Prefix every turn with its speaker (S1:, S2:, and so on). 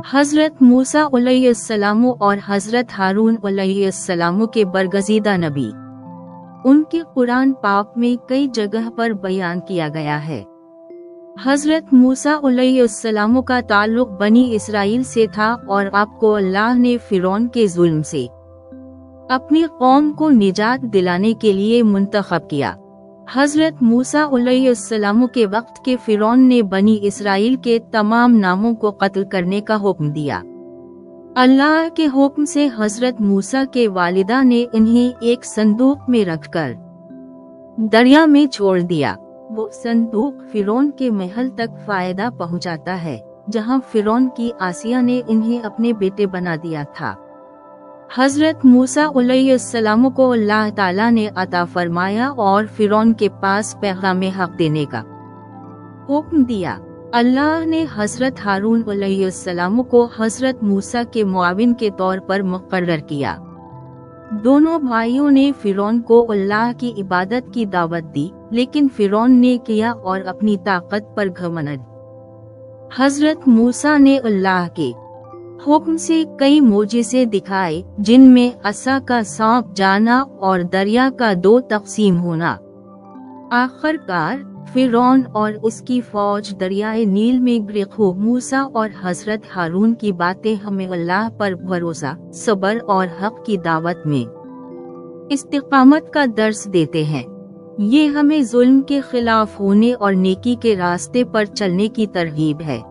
S1: हज़रत मूसा अलैहिस्सलाम और हज़रत हारून अलैहिस्सलाम के बरगज़ीदा नबी, उनके कुरान पाक में कई जगह पर बयान किया गया है। हज़रत मूसा अलैहिस्सलाम का ताल्लुक बनी इसराइल से था और आपको अल्लाह ने फिरौन के जुल्म से अपनी कौम को निजात दिलाने के लिए मुंतखब किया। हज़रत मूसा अलैहिस्सलाम के वक्त के फिरौन ने बनी इसराइल के तमाम नामों को कत्ल करने का हुक्म दिया। अल्लाह के हुक्म से हज़रत मूसा के वालिदा ने इन्हें एक संदूक में रखकर दरिया में छोड़ दिया। वो संदूक फिरौन के महल तक फायदा पहुंचाता है, जहां फिरौन की आसिया ने इन्हें अपने बेटे बना दिया था। हज़रत मूसा अलैहिस्सलाम को अल्लाह ताला ने अता फरमाया और फिरौन के पास पैगाम हक देने का हुक्म दिया। अल्लाह ने हज़रत हारून अलैहिस्सलाम को हज़रत मूसा के मुआविन के तौर पर मुकर्रर किया। दोनों भाइयों ने फिरौन को अल्लाह की इबादत की दावत दी, लेकिन फिरौन ने किया और अपनी ताकत पर घमंड। हज़रत मूसा ने अल्लाह के हुक्म से कई मोजिज़े दिखाए, जिनमें असा का सांप जाना और दरिया का दो तकसीम होना। आखिरकार फिरौन और उसकी फौज दरियाए नील में गर्क हो। मूसा और हज़रत हारून की बातें हमें अल्लाह पर भरोसा, सब्र और हक की दावत में इस्तिकामत का दर्स देते हैं। ये हमें जुल्म के खिलाफ होने और नेकी के रास्ते पर चलने की तरगीब है।